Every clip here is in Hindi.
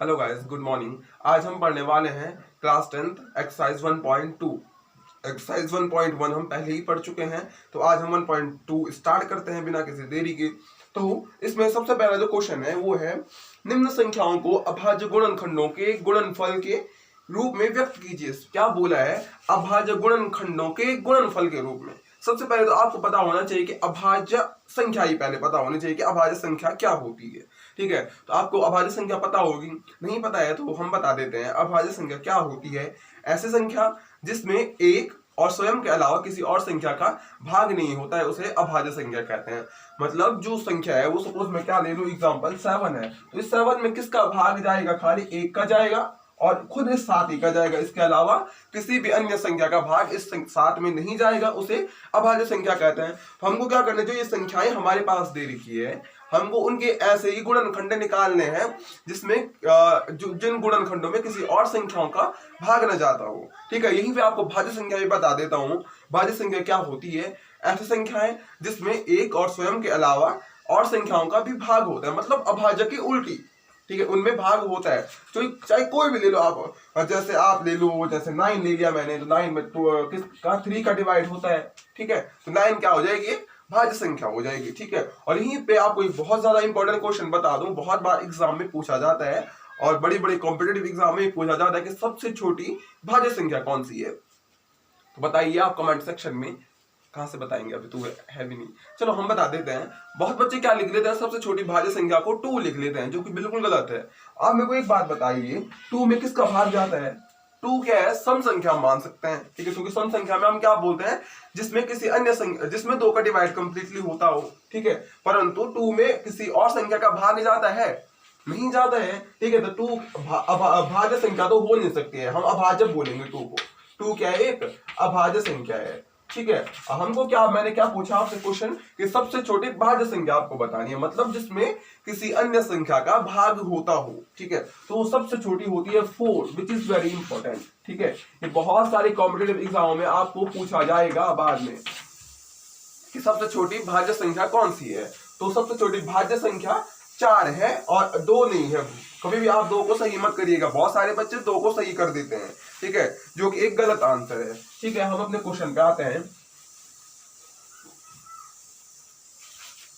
Hello guys, good morning. आज हम पढ़ने वाले हैं क्लास 10th एक्सरसाइज 1.2। एक्सरसाइज 1.1 हम पहले ही पढ़ चुके हैं, तो आज हम 1.2 स्टार्ट करते हैं बिना किसी देरी के। तो इसमें सबसे पहला जो क्वेश्चन है वो है, निम्न संख्याओं को अभाज्य गुणनखंडों के गुणनफल के रूप में व्यक्त कीजिए। क्या बोला है? अभाज्य गुणनखंडों के गुणनफल के रूप में। सबसे पहले तो आपको पता होना चाहिए कि अभाज्य संख्या ही पहले पता होनी चाहिए कि अभाज्य संख्या क्या होती है। ठीक है, तो आपको अभाज्य संख्या पता होगी, नहीं पता है तो हम बता देते हैं। अभाज्य संख्या क्या होती है? ऐसी संख्या जिसमें एक और स्वयं के अलावा किसी और संख्या का भाग नहीं होता है, उसे अभाज्य संख्या कहते हैं। मतलब जो संख्या है वो, सपोज मैं क्या ले लूं, एग्जांपल 7 है, तो इस 7 में किसका भाग जाएगा? खाली 1 का जाएगा और खुद इस 7 ही का जाएगा। इसके अलावा किसी भी अन्य संख्या का भाग इस 7 में नहीं जाएगा, उसे अभाज्य संख्या कहते हैं। तो हमको क्या करना चाहिए? ये संख्याएं हमारे पास दे रखी है, हमको उनके ऐसे ही गुणनखंड निकालने हैं जिसमें जिन गुणनखंडों में किसी और संख्याओं का भाग न जाता हो। ठीक है, यहीं पे आपको भाज्य संख्या भी बता देता हूं। भाज्य संख्या क्या होती है? ऐसी संख्याएं जिसमें एक और स्वयं के अलावा और संख्याओं का भी भाग होता है, मतलब अभाज्य की उल्टी। ठीक है, उनमें भाग होता है। तो चाहे कोई भी ले लो आप, जैसे आप ले लो, जैसे 9 ले लिया मैंने, तो 9 में किसका 3 का डिवाइड होता है। ठीक है, तो 9 क्या हो जाएगी? भाज्य संख्या हो जाएगी। ठीक है, और यहीं पे आपको एक बहुत ज्यादा इंपॉर्टेंट क्वेश्चन बता दूं, बहुत बार एग्जाम में पूछा जाता है और बड़ी बड़ी कॉम्पिटेटिव एग्जाम में पूछा जाता है कि सबसे छोटी भाज्य संख्या कौन सी है। तो बताइए आप कमेंट सेक्शन में। कहां से बताएंगे? अभी तो है भी नहीं। चलो हम बता देते हैं। बहुत बच्चे क्या लिख लेते हैं? सबसे छोटी भाज्य संख्या को 2 लिख लेते हैं, जो कि बिल्कुल गलत है। आप मेरे को एक बात बताइए, 2 में किसका भाग जाता है? 2 क्या है? सम संख्या मान सकते हैं। ठीक है, क्योंकि सम संख्या में हम क्या बोलते हैं? जिसमें किसी अन्य संख्या, जिसमें 2 का डिवाइड कंप्लीटली होता हो। ठीक है, परंतु 2 में किसी और संख्या का भाग जाता है, नहीं जाता है। ठीक है, तो 2 भाज्य संख्या तो हो नहीं सकती है, हम अभाज्य बोलेंगे 2 को। 2 क्या है? एक अभाज्य संख्या है। ठीक है, हमको क्या, मैंने क्या पूछा आपसे क्वेश्चन कि सबसे छोटी भाज्य संख्या आपको बतानी है, मतलब जिसमें किसी अन्य संख्या का भाग होता हो। ठीक है, तो वो सबसे छोटी होती है 4, विच इज वेरी इंपॉर्टेंट। ठीक है, ये बहुत सारे कॉम्पिटेटिव एग्जामों में आपको पूछा जाएगा बाद में कि सबसे छोटी भाज्य संख्या कौन सी है। तो सबसे छोटी भाज्य संख्या 4 है और 2 नहीं है। कभी भी आप 2 को सही मत करिएगा, बहुत सारे बच्चे 2 को सही कर देते हैं। ठीक है, जो कि एक गलत आंसर है। ठीक है, हम अपने क्वेश्चन पे आते हैं।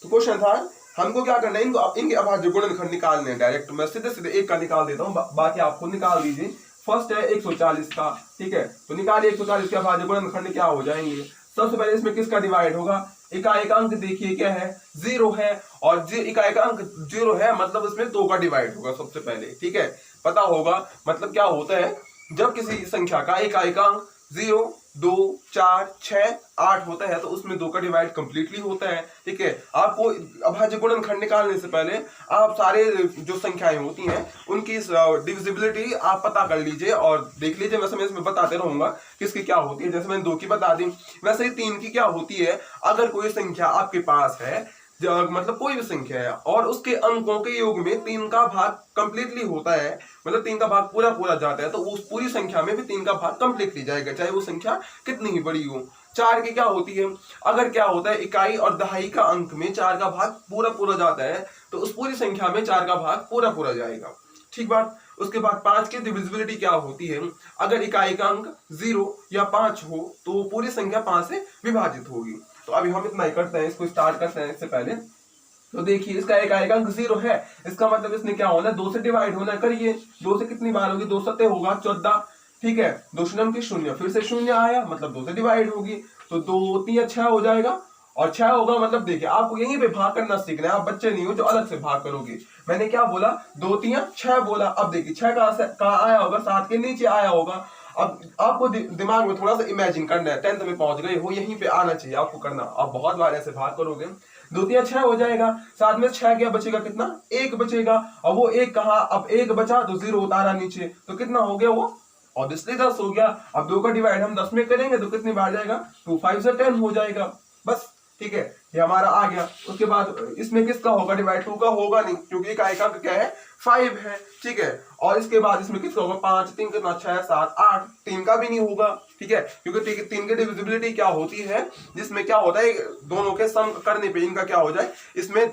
तो क्वेश्चन था, हमको क्या करना है? इनको इनके अभाज्य गुणनखंड निकालने हैं। डायरेक्ट मैं सीधे सीधे एक का निकाल देता हूं, बाकी आप खुद निकाल दीजिए। फर्स्ट है 140 का। ठीक है, तो निकालिए 140 के अभाज्य गुणनखंड क्या हो जाएंगे। सबसे पहले इसमें किसका डिवाइड होगा? इकाई का अंक देखिए क्या है? 0 है, और इकाई का अंक 0 है, मतलब इसमें 2 का डिवाइड होगा सबसे पहले। ठीक है, पता होगा मतलब क्या होता है, जब किसी संख्या का इकाई का अंक 0, 2, 4, 6, 8 होता है तो उसमें 2 का डिवाइड कंप्लीटली होता है। ठीक है, आपको अभाज्य गुणनखंड निकालने से पहले आप सारे जो संख्याएं होती हैं उनकी डिविजिबिलिटी आप पता कर लीजिए और देख लीजिए। वैसे मैं इसमें बताते रहूंगा किसकी क्या होती है। जैसे मैंने 2 की बता दी, वैसे ही 3 की क्या होती है। अगर कोई संख्या आपके पास है, मतलब कोई भी संख्या है और उसके अंकों के योग में 3 का भाग कंप्लीटली होता है, मतलब 3 का भाग पूरा पूरा जाता है, तो उस पूरी संख्या में भी 3 का भाग कंप्लीटली जाएगा, चाहे वो संख्या कितनी ही बड़ी हो। 4 की क्या होती है? अगर क्या होता है, इकाई और दहाई का अंक में 4 का भाग पूरा पूरा जाता है, तो उस पूरी संख्या में 4 का भाग पूरा पूरा जाएगा। ठीक बात। उसके बाद 5 की डिविजिबिलिटी क्या होती है? अगर इकाई का अंक 0 या 5 हो तो पूरी संख्या 5 से विभाजित होगी। तो अभी हम इतना ही करते हैं, इसको स्टार्ट करते हैं। इससे पहले तो देखिए, इसका इकाई का अंक 0 है, इसका मतलब इसने क्या होना है? 2 से डिवाइड होना। करिए, 2 से कितनी बार होगी? 2 सत्ते होगा 14। ठीक है, 2 शून्य की 0, फिर से 0 आया, मतलब 2 से डिवाइड होगी, तो 2 3 6 हो जाएगा, और 6 होगा। मतलब देखिए, आपको यहीं पे भाग करना सीखना है, आप बच्चे नहीं हो जो अलग से भाग करोगे। मैंने क्या बोला? 2 3 6 बोला। अब देखिए 6 कहां आया होगा? 7 के नीचे आया होगा। अब आपको दिमाग में थोड़ा सा इमेजिन करना है, 10th में पहुंच गए हो, यहीं पे आना चाहिए आपको करना। आप बहुत बार ऐसे भाग करोगे, 2 3 6 हो जाएगा। 7 में 6 क्या बचेगा? कितना? 1 बचेगा। और वो 1 कहा, अब 1 बचा तो 0 उतारा नीचे, तो कितना हो गया? वो ऑब्वियसली 10 हो गया। अब 2 का डिवाइड हम 10 में करेंगे तो कितनी बार जाएगा? 2 5 से 10 हो जाएगा, बस। ठीक है, ये हमारा आ गया। उसके बाद इसमें किसका होगा डिवाइड? 2 का होगा नहीं, क्योंकि इकाई का अंक क्या है? 5 है। ठीक है, और इसके बाद इसमें किसका होगा? 5 3 कितना? 6 7 8, 3 का भी नहीं होगा। ठीक है, क्योंकि 3 की डिविजिबिलिटी क्या होती है? जिसमें क्या होता है, दोनों के सम करने पे इनका क्या हो जाए, इसमें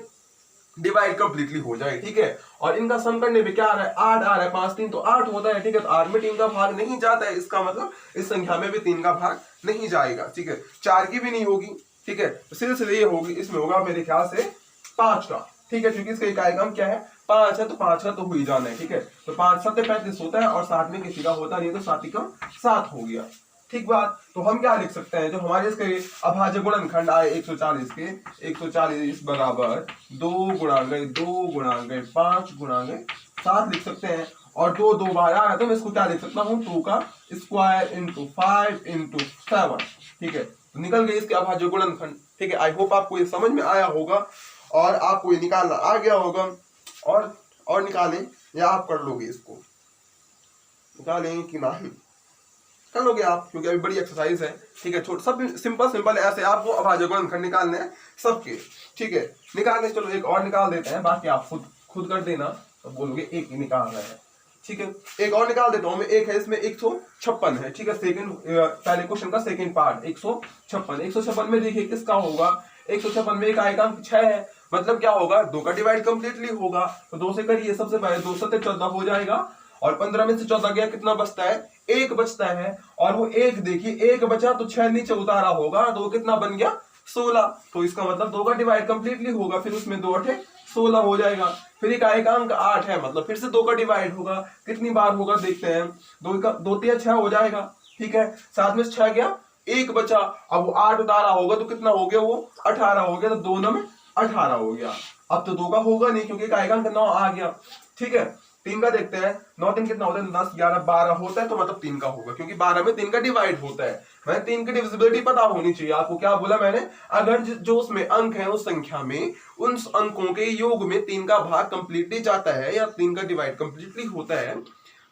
डिवाइड कंप्लीटली हो जाए, ठीक है। और इनका सम करने पे क्या आ रहा है, 8 आ रहा है, 5 3 तो 8 होता है, ठीक है। तो 8 में 3 का भाग नहीं जाता है, इसका मतलब इस संख्या में भी 3 का भाग नहीं जाएगा, ठीक है। 4 की भी नहीं होगी, ठीक है। तो सिलसिले ये होगी, इसमें होगा मेरे ख्याल से 5 का, ठीक है, क्योंकि इसका इकाई क्रम क्या है, 5 है, तो 5 का तो हो ही जाना है, ठीक है। तो 5 7 35 होता है और 7 में किसी का होता नहीं, तो 7 कम 7 हो गया, ठीक बात। तो हम क्या लिख सकते हैं, जो हमारे इसके अभाज्य गुणनखंड आए 140 के, 140 बराबर 2 गुणांक 2 गुणांक 5 गुणांक 7 लिख सकते हैं। और 2 2 बार आ रहा है, तो मैं इसको क्या लिख सकता हूँ, 2 का स्क्वायर इंटू 5 इंटू 7, ठीक है। तो निकल गए इसके अभाज्य गुणनखंड, ठीक है। आई होप आपको ये समझ में आया होगा और आपको ये निकालना आ गया होगा। और निकालें या आप कर लोगे, इसको निकालें कि नहीं कर लोगे आप, क्योंकि अभी बड़ी एक्सरसाइज है, ठीक है। छोटे सब सिंपल ऐसे आपको अभाज्य गुणनखंड निकालने हैं सबके, ठीक है। निकालने, चलो एक और निकाल देते हैं, बाकी आप खुद कर देना, तो बोलोगे एक ही निकालना है, ठीक है। एक और निकाल देता हूं मैं, एक है इसमें 156 है, ठीक है। पहले क्वेश्चन का सेकंड पार्ट 156 में देखिए किसका होगा, 156 में एक आएगा 6 है, मतलब क्या होगा, 2 का डिवाइड कंप्लीटली होगा। तो 2 से करिए, सबसे पहले 2 से 14 हो जाएगा, और 15 में से 14 गया, कितना बचता है, 1 बचता है। और वो 1 देखिए, 1 बचा तो 6 नीचे उतारा होगा, तो कितना बन गया, 16। तो इसका मतलब 2 का डिवाइड कंप्लीटली होगा, फिर उसमें 2 8 16 हो जाएगा। फिर इकाई का अंक 8 है, मतलब फिर से 2 का डिवाइड होगा, कितनी बार होगा देखते हैं, 2 3 6 हो जाएगा, ठीक है। 7 में से 6 गया, 1 बचा, अब वो 8 उतारा होगा, तो कितना हो गया, वो 18 हो गया, तो 2 9 में 18 हो गया। अब तो 2 का होगा नहीं, क्योंकि इकाई का अंक 9 आ गया, ठीक है। 3 का देखते हैं, 9 3 कितना होता है, 10 11 12 होता है, तो मतलब 3 का होगा, क्योंकि 12 में 3 का डिवाइड होता है। मैंने 3 की डिविजिबिलिटी पता होनी चाहिए आपको। क्या बोला मैंने, अगर जो उसमें अंक है उस संख्या में, उन अंकों के योग में 3 का भाग कंप्लीटली जाता है या 3 का डिवाइड कंप्लीटली होता है,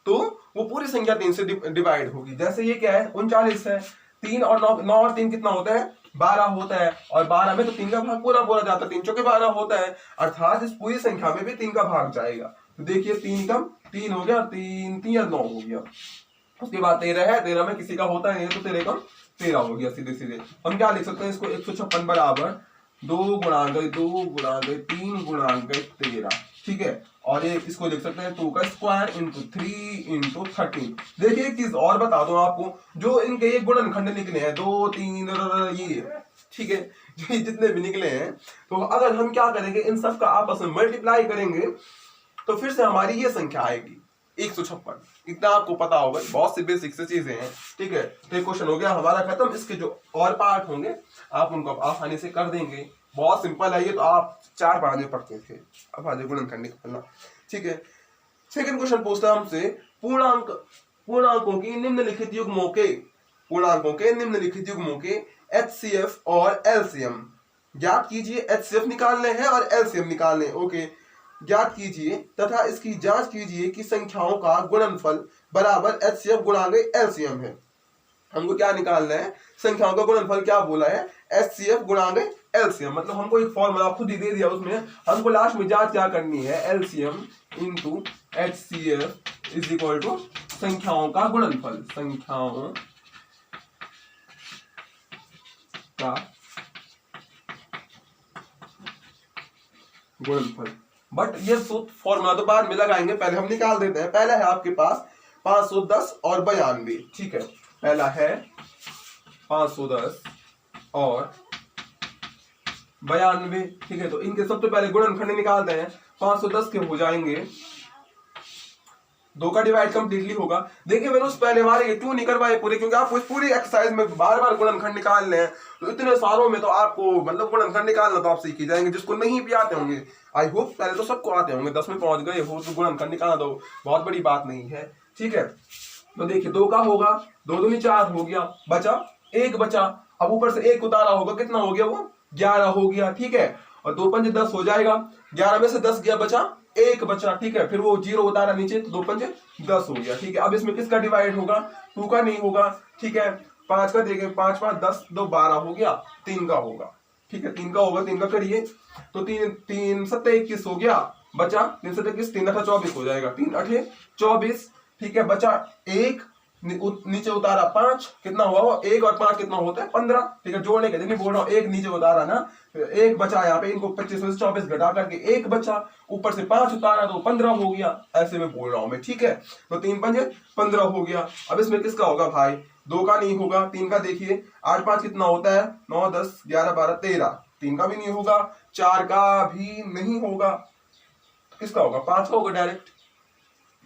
तो वो पूरी संख्या 3 से डिवाइड होगी। जैसे ये क्या है, 39 है, 3 और 9 और 3 कितना होता है, 12 होता है, और 12 में तो 3 का भाग पूरा पूरा जाता है, 3 चौके 12 होता है, अर्थात इस पूरी संख्या में भी 3 का भाग जाएगा। तो देखिए 3 कम 3 हो गया, 3 3 9 हो गया। उसके बाद 13 है, 13 में किसी का होता है, तो 13 कम 13 हो गया। सीधे सीधे हम क्या लिख सकते हैं, इसको 156 बराबर 2 गुणांक 2 गुणांक 3 गुणांक 13, ठीक है। और ये इसको लिख सकते हैं 2 का स्क्वायर इंटू 3 इंटू 13। देखिए एक चीज और बता दो आपको, जो इनके ये गुणनखंड निकले हैं 2 3 ये, ठीक है, जो जितने भी निकले हैं, तो अगर हम क्या करेंगे, इन सब का आपस में मल्टीप्लाई करेंगे, तो फिर से हमारी ये संख्या आएगी 156। इतना आपको पता होगा, बहुत सी बेसिक से चीजें हैं, ठीक है। तो ये क्वेश्चन हो गया हमारा खत्म। इसके जो और पार्ट होंगे आप उनको आसानी से कर देंगे, बहुत सिंपल है ये, तो आप 4 पाँच पढ़ते थे, अब आज गुणनखंड निकालना, ठीक है। सेकंड क्वेश्चन पूछता है हमसे, पूर्णांकों की निम्नलिखित युग्मों के HCF और LCM ज्ञात कीजिए। HCF निकालने हैं और LCM निकालने हैं, ओके। ज्ञात कीजिए तथा इसकी जांच कीजिए कि संख्याओं का गुणनफल बराबर HCF गुणांक LCM है। हमको क्या निकालना है, संख्याओं का गुणनफल क्या बोला है, HCF गुणांक LCM। मतलब हमको एक फॉर्मूला खुद ही दे दिया, उसमें हमको लास्ट में जांच क्या करनी है, LCM into HCF is equal to संख्याओं का गुणनफल, संख्याओं का गुणनफल। बट ये फॉर्मूला तो बाद में लगाएंगे, पहले हम निकाल देते हैं। पहला है आपके पास 510 और 92, ठीक है। पहला है 510 और 92, ठीक है। तो इनके सबसे पहले गुणनखंड निकालते हैं। 510 के हो जाएंगे, 2 का डिवाइड कंप्लीटली होगा। देखिए मैंने उस पहले वाले के क्यों नहीं करवाए पूरे, क्योंकि आपको इस पूरी एक्सरसाइज में बार बार गुणनखंड निकालने हैं, तो इतने सारों में तो आपको मतलब गुणनखंड निकालना तो आप सीख ही जाएंगे, जिसको नहीं भी आते होंगे। आई होप पहले तो सबको आते होंगे, 10 में पहुंच गए हो तो गुणनखंड निकालना तो बहुत बड़ी बात नहीं है, ठीक है। तो देखिए 2 का होगा, 2 दूनी 4 हो गया, बचा 1 बचा, अब ऊपर से 1 उतारा होगा, कितना हो गया, वो 11 हो गया, ठीक है। और 2 5 10 हो जाएगा, 11 में से 10 गया, बचा 1 बचा, ठीक है। फिर वो 0 उतारा नीचे, तो 2 5 10 हो गया, ठीक है। अब इसमें किसका डिवाइड होगा, 2 का नहीं होगा, ठीक है। 5 का देखें, 5 5 10 2 12 हो गया, 3 का होगा, ठीक है। 3 का होगा, 3 का करिए, तो 3 7 21 हो गया, बचा 3 7 21 3 8 24 हो जाएगा, 3 8 24, ठीक है। बचा 1, नीचे उतारा 5, कितना हुआ वो 1 और 5 कितना होता है 15, ठीक है। जोड़ने के लिए नहीं बोल रहा हूँ, 1 नीचे उतारा ना, 1 बचा यहाँ पे, इनको 25 में से 24 घटा करके 1 बचा, ऊपर से 5 उतारा तो 15 हो गया, ऐसे में बोल रहा हूँ मैं, ठीक है। तो 3 पंजे 15 हो गया। अब इसमें किसका होगा भाई, 2 का नहीं होगा, 3 का देखिए, 8 5 कितना होता है 9 10 11 12 13, 3 का भी नहीं होगा, 4 का भी नहीं होगा, किसका होगा 5 का होगा डायरेक्ट।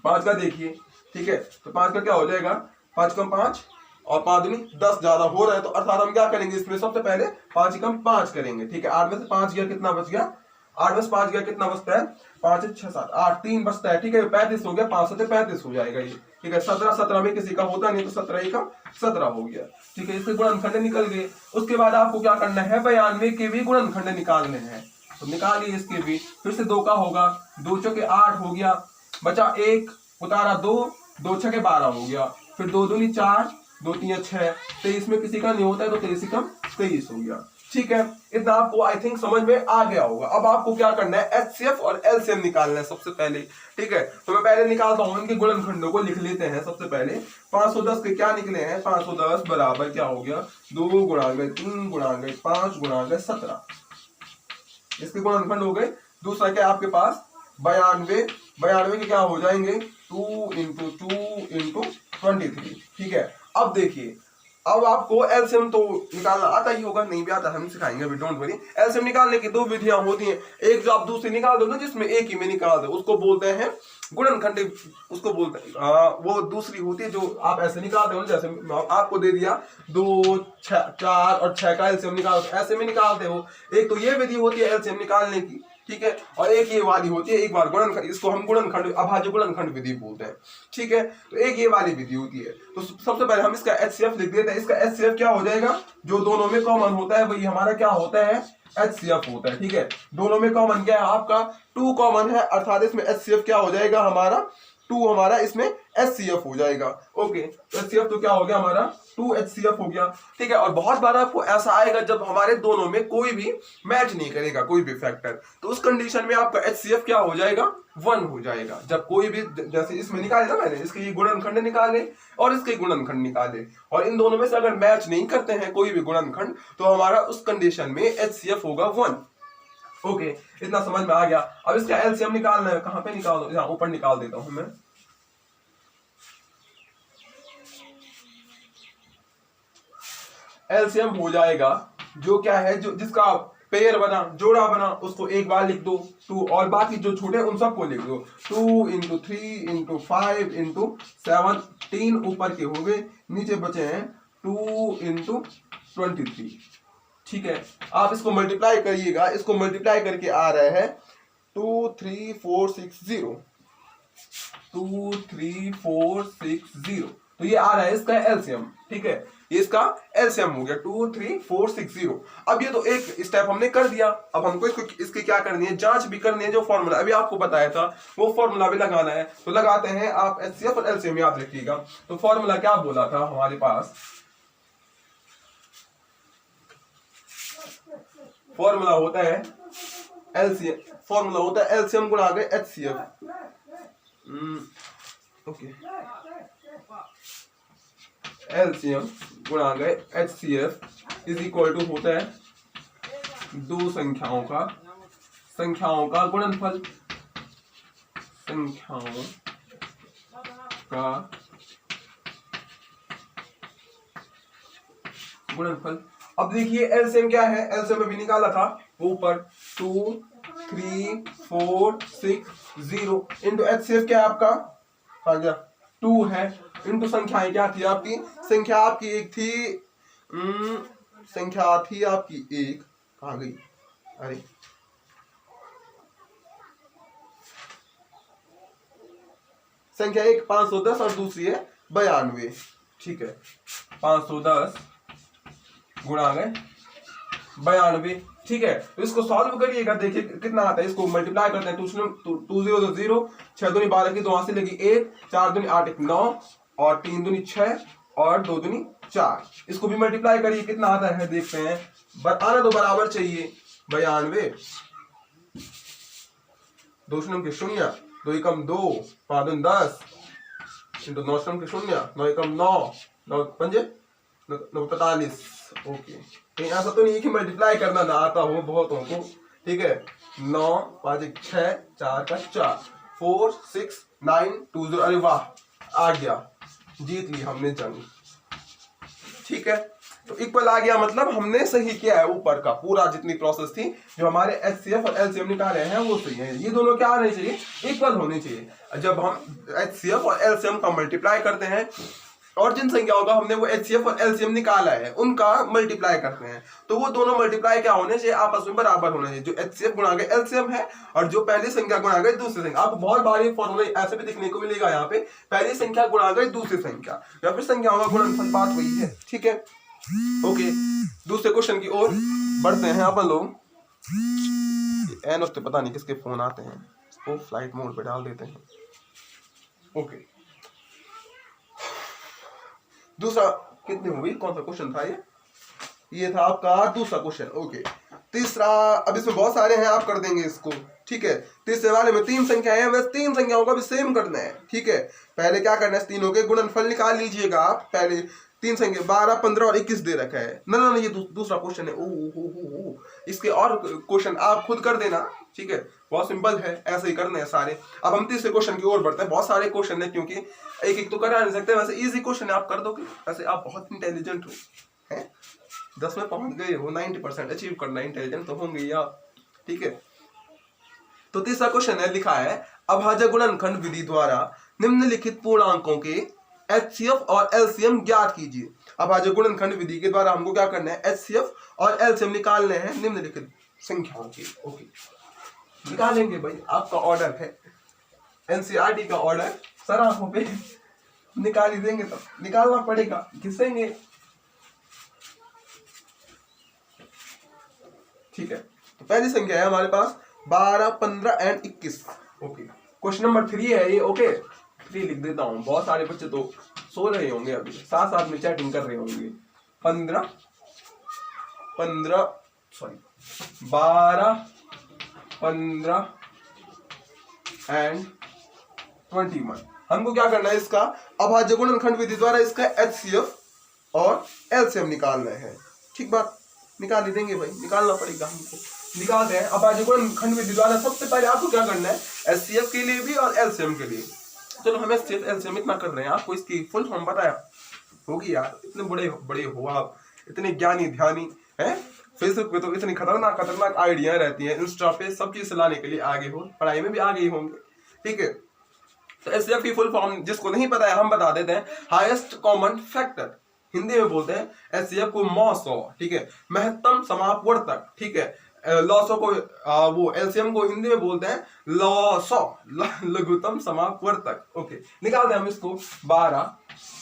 5 का देखिए, ठीक है, तो 5 का क्या हो जाएगा, 5 कम 5 और 5 दूनी 10 ज्यादा हो रहा है, तो अर्थात हम क्या करेंगे इसमें, सबसे पहले 5 कम 5 करेंगे, ठीक है। 8 में से 5 गया कितना बच गया, 8 में से 5 गया कितना बचता है 5 6 7 8 3 बचता है, ठीक है। 35 हो गया, 5 से 35 हो जाएगा ये, ठीक है। 17 17 में किसी का होता नहीं, तो 17 ही का 17 हो गया, ठीक है। इसके गुणनखंड निकल गए। उसके बाद आपको क्या करना है, 92 के भी गुणनखंड निकालने हैं, तो निकालिए इसके भी। फिर से 2 का होगा, 2 चौके 8 हो गया, बचा 1 उतारा 2, 2 छके 12 हो गया, फिर 2 दूनी 4 2 3 6, 23 में किसी का नहीं होता है, तो 23 कम 23 हो गया, ठीक है। इतना आपको आई थिंक समझ में आ गया होगा। अब आपको क्या करना है, एचसीएफ और एलसीएम निकालना है सबसे पहले, ठीक है। तो मैं पहले निकालता हूं, इनके गुणनखंडों को लिख लेते हैं सबसे पहले। 510 के क्या निकले हैं, 510 बराबर क्या हो गया 2 गुणा गए 3 गुणा गए 5 गुणा गए 17, इसके गुणनखंड हो गए। दूसरा क्या आपके पास 92, 92 के क्या हो जाएंगे 2 इंटू 2 इंटू 23, ठीक है। अब देखिए, अब आपको एलसीएम तो निकालना आता ही होगा, नहीं भी आता हम सिखाएंगे अभी, डोंट वरी। एलसीएम निकालने की 2 विधियां होती हैं, एक जो आप दूसरी निकाल दो ना, जिसमें एक ही में निकाल दो, उसको बोलते हैं गुणनखंड, उसको बोलते हैं वो दूसरी होती है जो आप ऐसे निकालते हो, जैसे आपको दे दिया 2 4 और 6 का एलसीएम निकाल, ऐसे में निकालते हो। एक तो ये विधि होती है एलसीएम निकालने की, ठीक है, और एक ये वाली होती है, एक बार गुणनखंड, इसको हम गुणनखंड अभाज्य गुणनखंड विधि बोलते हैं, ठीक है। तो एक ये वाली विधि होती है। तो सबसे पहले हम इसका एचसीएफ लिख देते हैं। इसका एचसीएफ क्या हो जाएगा, जो दोनों में कॉमन होता है वही हमारा क्या होता है एचसीएफ होता है, ठीक है। दोनों में कॉमन क्या है आपका 2 कॉमन है, अर्थात इसमें एचसीएफ क्या हो जाएगा हमारा 2, हमारा इसमें एचसीएफ हो जाएगा, ओके। एचसीएफ तो क्या हो गया हमारा 2 एचसीएफ हो गया, ठीक है। और बहुत बार आपको ऐसा आएगा जब हमारे दोनों में कोई भी मैच नहीं करेगा, कोई भी फैक्टर, तो उस कंडीशन में आपका एचसीएफ क्या हो जाएगा 1 हो जाएगा। जब कोई भी, जैसे इसमें निकाले ना मैंने, इसके ये गुणनखंड निकाले और इसके गुणनखंड निकाले, और इन दोनों में से अगर मैच नहीं करते हैं कोई भी गुणनखंड, तो हमारा उस कंडीशन में एचसीएफ होगा 1, ओके। इतना समझ में आ गया। अब इसका एलसीएम निकालना है, कहां पे निकाल दो, यहां ऊपर निकाल देता हूं मैं। एलसीएम हो जाएगा जो क्या है, जो जिसका पेयर बना, जोड़ा बना, उसको एक बार लिख दो 2, और बाकी जो छूटे उन सबको लिख दो 2 इंटू 3 इंटू 5 इंटू 7, 3 ऊपर के हो गए, नीचे बचे हैं 2 इंटू 23, ठीक है। आप इसको मल्टीप्लाई करिएगा, इसको मल्टीप्लाई करके आ रहा है 23460, 23460, तो ये आ रहा है इसका एलसीएम, ठीक है। ये इसका एलसीएम हो गया 23460। अब ये तो एक स्टेप हमने कर दिया, अब हमको इसकी क्या करनी है, जांच भी करनी है। जो फॉर्मूला अभी आपको बताया था वो फॉर्मूला भी लगाना है, तो लगाते हैं। आप एचसीएफ और एलसीएम याद रखिएगा। तो फॉर्मूला क्या बोला था हमारे पास, फॉर्मूला होता है एलसीएम, फॉर्मूला होता है एलसीएम गुणा गए एचसीएफ, ओके, एलसीएम गुणा गए एचसीएफ इज इक्वल टू होता है 2 संख्याओं का गुणनफल, संख्याओं का गुणनफल। अब देखिए एलसीएम क्या है, एलसीएम में भी निकाला था वो ऊपर 2 3 4 6 0 इंटू एचसीएफ क्या है आपका आ गया 2 है, इंटू संख्याएं क्या थी आपकी, संख्या आपकी एक थी, संख्या थी आपकी एक, कहाँ गई, अरे संख्या एक 510 और दूसरी है 92, ठीक है। 510 गुणा गए 92, ठीक है। तो इसको सॉल्व करिएगा, देखिए कितना आता है। इसको मल्टीप्लाई करते हैं, 2 0 0, 6 दूनी 12 की 2 हाथ से लगी 1, 4 दूनी 8 1 9, और 3 दूनी 6 और 2 दूनी 4। इसको भी मल्टीप्लाई करिए, कितना आता है देखते हैं। आना तो बराबर चाहिए 92, 2 शून्य के 0, 2 एकम 2, 5 दूनी 10, इंटू 9 शून्य के शून्य, 9 एकम 9, 9 पंजे 45। ओके, कहीं ऐसा तो नहीं है कि मल्टीप्लाई करना ना आता हो बहुतों को, ठीक है। 9 5 1 6 4 का 4, 4 6 9 2 0। अरे वाह, आ गया, जीत ली हमने जंग, ठीक है। तो इक्वल आ गया, मतलब हमने सही किया है, ऊपर का पूरा जितनी प्रोसेस थी जो हमारे एचसीएफ और एलसीएम निकाले हैं वो सही है। ये दोनों क्या आने चाहिए, इक्वल होने चाहिए। जब हम एचसीएफ और एलसीएम का मल्टीप्लाई करते हैं और जिन संख्याओं का हमने वो एचसीएफ और एलसीएम निकाला है उनका मल्टीप्लाई करते हैं, तो वो दोनों मल्टीप्लाई क्या होने चाहिए, आपस में बराबर होने चाहिए। जो एचसीएफ गुणा के एलसीएम है और जो पहली संख्या गुणा गई दूसरी संख्या। आपको बहुत बार फॉर्मूला ऐसे भी दिखने को मिलेगा यहाँ पे, पहली संख्या गुणा गई दूसरी संख्या, या फिर संख्याओं का गुणनफल, बात वही है, ठीक है। ओके, दूसरे क्वेश्चन की ओर बढ़ते हैं अपन लोग। एन उससे पता नहीं किसके फोन आते हैं, इसको फ्लाइट मोड पे डाल देते हैं। ओके, दूसरा कितनी हुई, कौन सा क्वेश्चन था ये था आपका दूसरा क्वेश्चन। ओके, तीसरा, अब इसमें बहुत सारे हैं, आप कर देंगे इसको, ठीक है। तीसरे वाले में 3 संख्याएं हैं, बस 3 संख्याओं का भी सेम करना है, ठीक है। पहले क्या करना है, तीनों के गुणनफल निकाल लीजिएगा आप। पहले 3 संख्या 12 15 और 21 दे रखा है ना, ये दूसरा क्वेश्चन है। ओ, इसके और क्वेश्चन आप खुद कर देना, ठीक है, बहुत सिंपल है, ऐसे ही करने हैं सारे। अब हम तीसरे क्वेश्चन की ओर बढ़ते हैं। बहुत सारे क्वेश्चन है, क्योंकि एक एक तो करा नहीं सकते, वैसे इजी क्वेश्चन है, आप कर दोगे। वैसे आप बहुत इंटेलिजेंट हो, हैं, 10 में पहुंच गए हो, 90% अचीव करना, इंटेलिजेंट तो होंगे आप, ठीक है। तो तीसरा क्वेश्चन है, लिखा है अभाज्य गुणनखंड विधि द्वारा निम्नलिखित पूर्णांकों के एचसीएफ और एलसीएम ज्ञात कीजिए। अभाज्य गुणनखंड विधि के द्वारा हमको क्या करना है, एचसीएफ और एलसीएम निकालने हैं निम्नलिखित संख्याओं के। ओके, निकालेंगे भाई, आपका ऑर्डर है, एनसीईआरटी का ऑर्डर, सर आंखों पे निकाल ही देंगे, तो निकालना पड़ेगा, घिसेंगे, ठीक है। तो पहली संख्या है हमारे पास 12 15 एंड 21। ओके, क्वेश्चन नंबर 3 है ये। ओके, 3 लिख देता हूं, बहुत सारे बच्चे तो सो रहे होंगे अभी, साथ साथ में चैटिंग कर रहे होंगे। 12 15 एंड 21। हमको क्या करना है, इसका अभाज्य गुणनखंड विधि द्वारा इसका एचसीएफ और एलसीएम निकालना है, ठीक बात। निकाल ही देंगे भाई, निकालना पड़ेगा हमको, निकालते हैं। अभाज्य गुणनखंड विधि द्वारा सबसे पहले आपको क्या करना है, एचसीएफ के लिए भी और एलसीएम के लिए। चलो, हम एचसीएफ एलसीएम इतना कर रहे हैं, आपको इसकी फुल फॉर्म बताया होगी यार, इतने बड़े हो आप, इतने ज्ञानी ध्यानी हैं। फेसबुक पे तो इतनी खतरनाक आइडिया रहती है, इंस्टा पे सब चीज लाने के लिए आगे हो, पढ़ाई में भी आगे ही होंगे, ठीक है। तो एचसीएफ की फुल फॉर्म जिसको नहीं पता है हम बता देते हैं, हाईएस्ट कॉमन फैक्टर, हिंदी में बोलते हैं एचसीएफ को मौसौ, ठीक है, महत्तम समापवर्तक, ठीक है। लॉसो को वो एलसीएम को हिंदी में बोलते हैं लॉसो, लघुत्तम समापवर्तक। ओके, निकालते हैं हम इसको। 12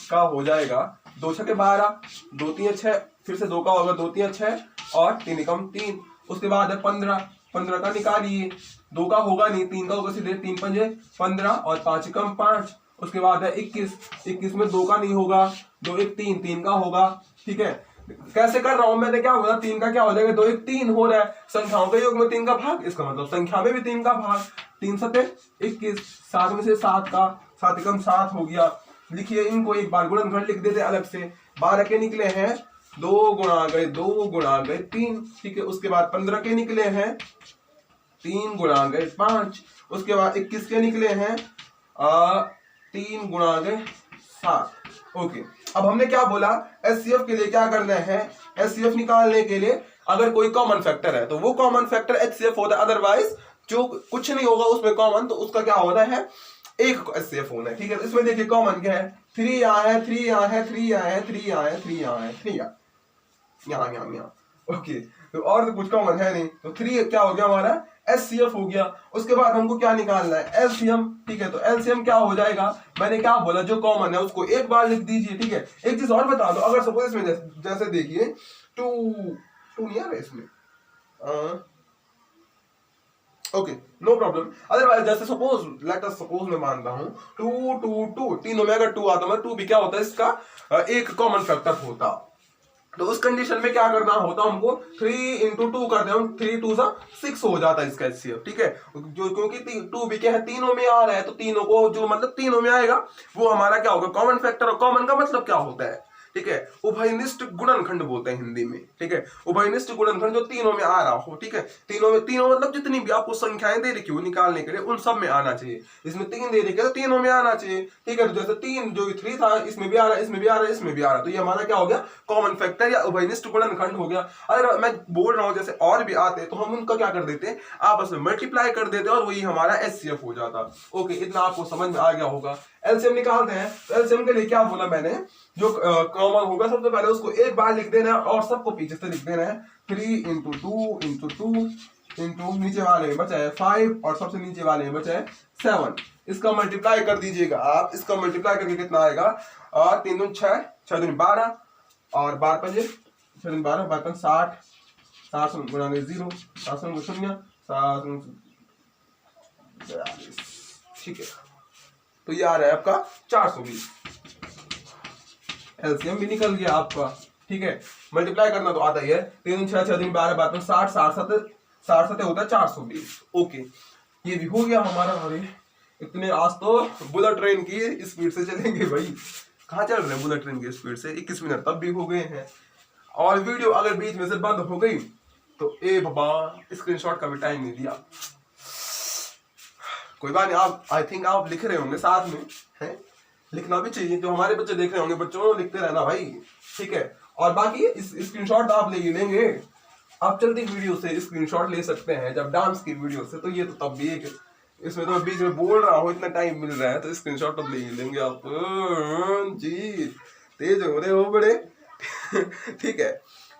का हो जाएगा 2 छके 12, 2 3 6, फिर से 2 का होगा 2 3 6 और 3 एकम 3। उसके बाद है 15 का निकालिए, 2 का होगा नहीं, 3 का होगा, सीधे 3 पंजे 15 और 5 एकम 5। उसके बाद है 21 में 2 का नहीं होगा, 2 1 3 का होगा, ठीक है। कैसे कर रहा हूं मैं, क्या होगा, 3 का क्या हो जाएगा, 2 1 3 हो रहा है, संख्याओं के योग में 3 का भाग, इसका मतलब संख्या में भी 3 का भाग, 3 7 21, 7 में से 7 का, 7 एकम 7 हो गया। लिखिए इनको एक बार, गुणनखंड लिख देते अलग से। 12 के निकले हैं 2 गुणा गए 2 गुणा गए 3, ठीक है। उसके बाद 15 के निकले हैं 3 गुणा गए 5। उसके बाद 21 के निकले हैं 3 गुणा गए 7। ओके, अब हमने क्या बोला, एचसीएफ के लिए क्या करना है, एचसीएफ निकालने के लिए अगर कोई कॉमन फैक्टर है तो वो कॉमन फैक्टर एचसीएफ होता है, अदरवाइज जो कुछ नहीं होगा उसमें कॉमन, तो उसका क्या होता है, एक एचसीएफ होना है, ठीक है। इसमें देखिए कॉमन क्या है, 3 यहाँ है, 3 यहाँ है, 3 यहाँ है, 3 यहाँ है, 3 यहाँ है, 3 यहाँ। ओके, तो और तो कुछ कॉमन है नहीं, तो 3 क्या हो गया हमारा, एचसीएफ हो गया। उसके बाद हमको क्या निकालना है, एलसीएम, ठीक है। तो एलसीएम क्या हो जाएगा, मैंने क्या बोला, जो कॉमन है उसको एक बार लिख दीजिए, ठीक है। एक चीज और बता दो, अगर सपोज इसमें जैसे देखिए 2 नहीं आ रहा इसमें, ओके, नो प्रॉब्लम। अदरवाइज जैसे सपोज, लेट अस सपोज मैं मानता हूं 2 2 2, तीनों में अगर 2 आता है, 2 भी क्या होता है, इसका एक कॉमन फैक्टर होता, तो उस कंडीशन में क्या करना होता, हमको 3 into 2 करते हैं हम, 3 2 6 हो जाता है इसका HCF, ठीक है। जो क्योंकि 2 भी क्या है, तीनों में आ रहा है, तो तीनों को जो मतलब तीनों में आएगा वो हमारा क्या होगा, कॉमन फैक्टर। और कॉमन का मतलब क्या होता है, ठीक है, उभयनिष्ठ गुणनखंड बोलते हैं हिंदी में, ठीक है। उभयनिष्ठ गुणनखंड जो तीनों में आ रहा हो, ठीक है, तीनों मतलब जितनी भी आपको संख्याएं दे रखी हो निकालने के लिए उन सब में आना चाहिए। इसमें 3 दे रखी है तो तीनों में आना चाहिए, ठीक है। तो जैसे 3 जो 3 था, इसमें भी आ रहा है, इसमें भी आ रहा है, इसमें भी आ रहा है, तो ये हमारा क्या हो गया, कॉमन फैक्टर या उभयनिष्ठ गुणनखंड हो गया। अगर मैं बोल रहा हूँ जैसे और भी आते तो हम उनका क्या कर देते हैं, आपस में मल्टीप्लाई कर देते और वही हमारा HCF हो जाता। ओके, इतना आपको समझ में आ गया होगा। एलसीएम निकालते हैं, तो एलसीएम के लिए क्या बोला मैंने, जो कॉमन होगा सबसे पहले उसको एक बार लिख देना है और सबको पीछे से लिख देना है। 3 into 2 into 2 into नीचे वाले में बचा है 5 और सबसे नीचे वाले में बचा है 7। इसका मल्टीप्लाई कर दीजिएगा आप, इसका मल्टीप्लाई करके कितना आएगा, 3 दूनी 6, 6 दूनी 12 और 12 पंजे 6 दूनी 12, 12 पंजे 60, 60 गुणा 0, 60 0, 60, ठीक है। तो ये आ रहा है आपका 420। एलसीएम भी निकल गया आपका, ठीक है। मल्टीप्लाई करना तो आता ही है, 3 6 6 12 12 60 60 7 होता है 420। ओके, ये भी हो गया हमारा। अरे इतने आज तो बुलेट ट्रेन की स्पीड से चलेंगे भाई, कहाँ चल रहे हैं बुलेट ट्रेन की स्पीड से, 21 मिनट तब भी हो गए हैं। और वीडियो अगर बीच में से बंद हो गई तो ए बाबा, स्क्रीनशॉट का भी टाइम नहीं दिया, कोई बात नहीं। आप आई थिंक आप लिख रहे होंगे साथ में, है लिखना भी चाहिए, जो हमारे बच्चे देख रहे होंगे बच्चों लिखते रहना भाई, ठीक है। और बाकी इस स्क्रीनशॉट आप ले लेंगे, आप चलती वीडियो से स्क्रीनशॉट ले सकते हैं, जब डांस की वीडियो से, तो ये तो तब भी एक, इसमें तो मैं बीच में बोल रहा हूँ, इतना टाइम मिल रहा है तो स्क्रीनशॉट तो ले लेंगे आप जी, तेज हो रहे हो बड़े ठीक है।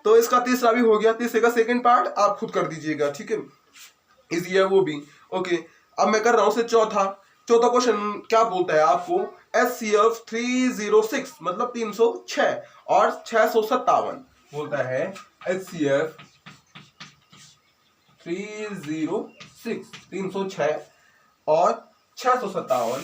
तो इसका तीसरा भी हो गया, तीसरे का सेकंड पार्ट आप खुद कर दीजिएगा, ठीक है, इजी है वो भी। ओके, अब मैं कर रहा हूँ चौथा क्वेश्चन क्या बोलता है आपको, HCF 306 मतलब 306 और 657 बोलता है। HCF 306 306 और 657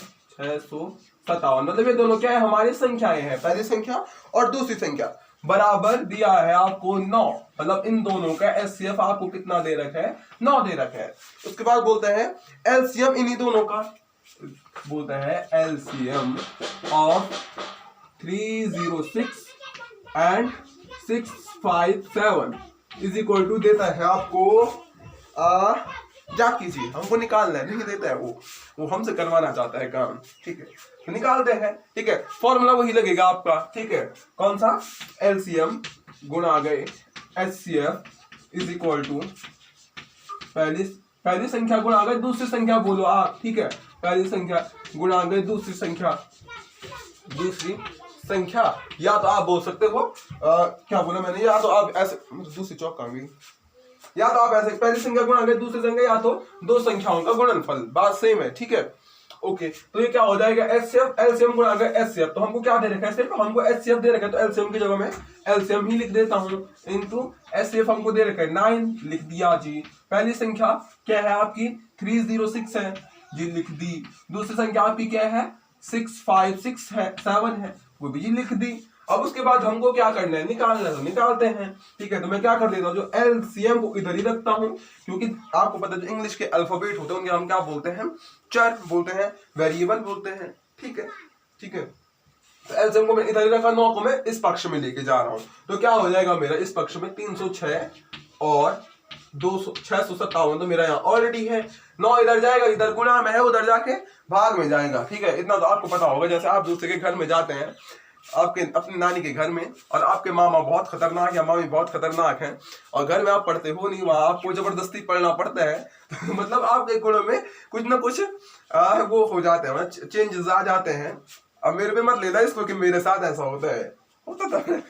मतलब ये दोनों क्या है, हमारी संख्याएं हैं, पहली संख्या और दूसरी संख्या बराबर दिया है आपको 9, मतलब इन दोनों का HCF आपको कितना दे रखा है, 9 दे रखा है। उसके बाद बोलते हैं LCM इन्हीं दोनों का, बोलता है LCM of 306 and 657 is equal to देता है आपको, क्या कीजिए, हमको निकालना है, नहीं देता है वो हमसे करवाना चाहता है काम, ठीक है, तो निकालते हैं, ठीक है। फॉर्मूला वही लगेगा आपका, ठीक है, कौन सा, LCM गुणा गए HCF इज इक्वल टू पहली संख्या गुणा गए दूसरी संख्या, बोलो आप, ठीक है, पहली संख्या गुणा गए दूसरी संख्या, या तो आप बोल सकते हो क्या बोला मैंने, या तो आप ऐसे, दूसरी चौक कहाँ गई, या तो आप ऐसे पहली संख्या गुणा गए दूसरी संख्या, या तो दो संख्याओं का गुणनफल, बात सेम है, ठीक है। ओके, तो ये क्या हो जाएगा, HCF LCM गुणा गए HCF, तो हमको क्या दे रखा है, सिर्फ हमको HCF दे रखा है, तो LCM की जगह में LCM ही लिख देता हूं, इनटू HCF हमको दे रखा है 9, लिख दिया जी। पहली संख्या क्या है आपकी 306 है जी, लिख दी। दूसरी संख्या आपकी क्या है 656 है, 7 है, वो भी लिख दी। अब उसके बाद हमको क्या करना है, निकालना है, तो निकालते हैं, ठीक है। तो मैं क्या कर देता हूँ, जो LCM को इधर ही रखता हूँ, क्योंकि आपको पता है जो इंग्लिश के अल्फाबेट होते हैं उनके हम क्या बोलते हैं, चर बोलते हैं, वेरिएबल बोलते हैं, ठीक है, ठीक है। तो LCM को मैं इधर ही रखा, 9 को मैं इस पक्ष में लेके जा रहा हूँ, तो क्या हो जाएगा मेरा इस पक्ष में 306 और 657, तो मेरा यहाँ ऑलरेडी है। 9 इधर जाएगा, इधर गुणा में है, उधर जाके भाग में जाएगा, ठीक है। इतना तो आपको पता होगा, जैसे आप दूसरे के घर में जाते हैं, आपके अपनी नानी के घर में, और आपके मामा बहुत खतरनाक या मामी बहुत खतरनाक हैं, और घर में आप पढ़ते हो नहीं, वहां आपको जबरदस्ती पढ़ना पड़ता है तो मतलब आपके गुणों में कुछ ना कुछ वो हो जाते हैं, चेंजेस आ जाते हैं। अब मेरे पे मत लेना इसको कि मेरे साथ ऐसा होता है, होता था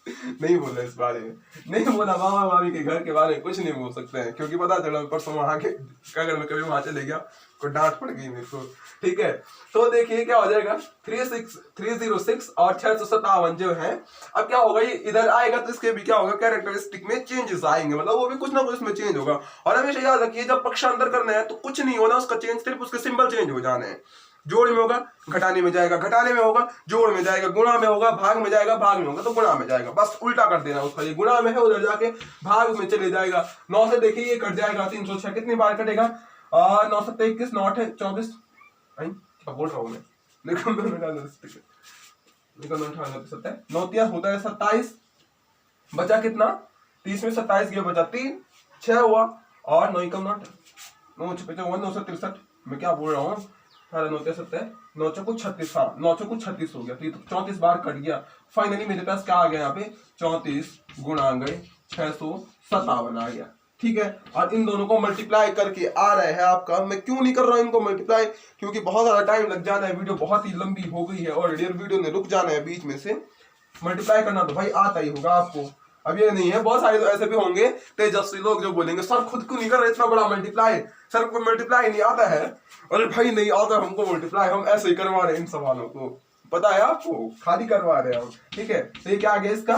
नहीं बोला इस बारे में, नहीं बोला, मामा मामी के घर के बारे में कुछ नहीं बोल सकते हैं, क्योंकि पता चला परसों वहां के अगर मैं कभी वहां चले गया को डांट पड़ गई मेरे को, ठीक है। तो देखिए क्या हो जाएगा, 306 और 657 जो है, अब क्या होगा, ये इधर आएगा तो इसके भी क्या होगा, कैरेक्टरिस्टिक में चेंजेस आएंगे, मतलब वो भी कुछ ना कुछ इसमें चेंज होगा। और हमेशा याद रखिए, जब पक्षांतर करना है तो कुछ नहीं होना उसका चेंज, सिर्फ उसके सिंबल चेंज हो जाने हैं। जोड़ में होगा घटाने में जाएगा, घटाने में होगा जोड़ में जाएगा, गुणा में होगा भाग में जाएगा, भाग में होगा तो गुणा में जाएगा। बस उल्टा कर देना उसका, ये गुणा में है उधर जाके भाग में चले जाएगा। 9 से देखिए ये कट जाएगा 306, कितनी बार कटेगा 9 7 21 9 8 24, क्या बोल रहा हूँ मैं, देखो 9 होता है 27, बचा कितना 30 में 27 गया, बचा 3 6 हुआ और 9 कम 9 963, मैं क्या बोल रहा हूँ 9 9 36, हाँ 9 36 हो गया, तो 34 बार कट गया। फाइनली मेरे पास क्या आ गया यहाँ पे 34 गुणा गए 657 आ गया, ठीक है। और इन दोनों को मल्टीप्लाई करके आ रहा है आपका, मैं क्यों नहीं कर रहा हूँ इनको मल्टीप्लाई, क्योंकि बहुत ज्यादा टाइम लग जाना है, वीडियो बहुत ही लंबी हो गई है और वीडियो ने रुक जाना है बीच में से। मल्टीप्लाई करना तो भाई आता ही होगा आपको, अब ये नहीं है, बहुत सारे तो ऐसे भी होंगे तेजस्वी लोग जो बोलेंगे सर खुद क्यों नहीं कर रहे इतना बड़ा मल्टीप्लाई, सर को मल्टीप्लाई नहीं आता है। अरे भाई नहीं आता हमको मल्टीप्लाई, हम ऐसे ही करवा रहे हैं इन सवालों को, पता है आपको, खाली करवा रहे हैं हम, ठीक है। तो ये क्या आ गया, इसका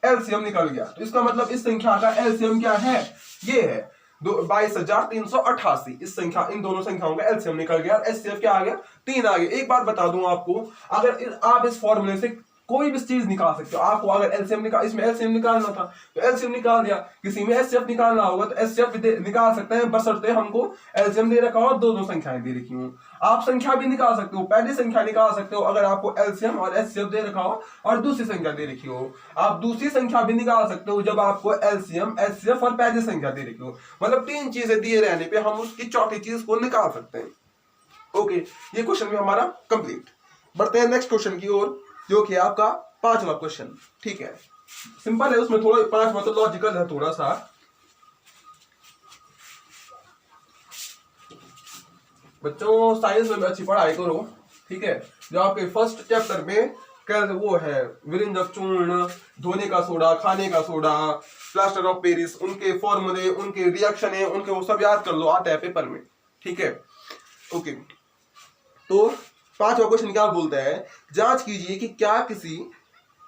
एलसीएम निकल गया, तो इसका मतलब इस संख्या का एलसीएम क्या है, ये है 22,388। इस संख्या, इन दोनों संख्याओं का एलसीएम निकल गया, एचसीएफ क्या आ गया 3 आ गया। एक बात बता दूं आपको, अगर आप इस फॉर्मूले से कोई भी चीज निकाल सकते हो, आपको अगर एलसीएम निकाल, इसमें एलसीएम निकालना था तो एलसीएम निकाल दिया, किसी में एचसीएफ निकालना होगा तो एचसीएफ निकाल सकते हैं, बशर्ते हमको एलसीएम दे रखा हो, दो संख्याएं दे रखी हो। आप संख्या भी निकाल सकते हो, पहली संख्या निकाल सकते हो अगर आपको एलसीएम और एचसीएफ दे रखा हो और दूसरी संख्या दे रखी हो। आप दूसरी संख्या भी निकाल सकते हो जब आपको एलसीएम एचसीएफ और पहली संख्या दे रखी हो, मतलब 3 चीजें दिए रहने पे हम उसकी चौथी चीज को निकाल सकते हैं। ओके, ये क्वेश्चन भी हमारा कंप्लीट। बढ़ते हैं नेक्स्ट क्वेश्चन की ओर, जो कि आपका 5वां क्वेश्चन, ठीक है। सिंपल है, उसमें थोड़ा 5 मतलब लॉजिकल है थोड़ा सा। बच्चों साइंस में अच्छी पढ़ाई करो, ठीक है। जो आपके फर्स्ट चैप्टर में कैसे वो है विरिंजक चूर्ण, धोने का सोडा, खाने का सोडा, प्लास्टर ऑफ पेरिस, उनके फॉर्मूले, उनके रिएक्शन है, उनके वो सब याद कर लो, आता है पेपर में, ठीक है। ओके, तो 5वां क्वेश्चन क्या बोलता है, जांच कीजिए कि क्या किसी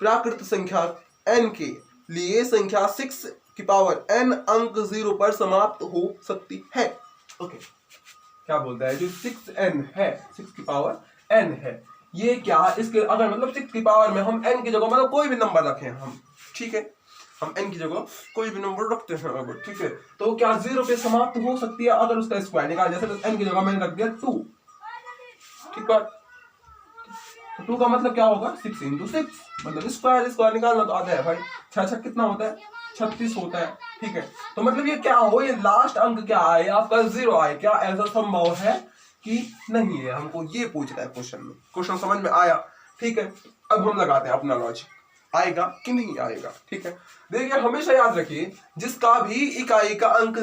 प्राकृत संख्या n के लिए संख्या 6 की पावर n अंक 0 पर समाप्त हो सकती है। ओके, क्या बोलता है, जो 6n है, 6 की पावर n है, ये क्या, इसके अगर मतलब 6 की पावर में हम n की जगह मतलब कोई भी नंबर रखें हम, ठीक है, हम n की जगह कोई भी नंबर रखते हैं अगर, ठीक है, तो क्या 0 पे समाप्त हो सकती है अगर उसका स्क्वायर निकाल, जैसे तो n की जगह मैंने रख दिया 2, ठीक बात, तो 2 का मतलब क्या होगा 6 × 6, मतलब स्क्वायर निकालना तो आता है भाई, 6 6 कितना होता है 36 होता है, ठीक है। तो मतलब ये क्या हो, ये लास्ट अंक क्या आए आपका 0 आए, क्या ऐसा संभव है कि नहीं है, हमको ये पूछ रहा है क्वेश्चन में। क्वेश्चन समझ में आया, ठीक है। अब हम लगाते हैं अपना लॉजिक, आएगा कि नहीं आएगा, ठीक है। देखिए हमेशा याद रखिए, जिसका भी इकाई का अंक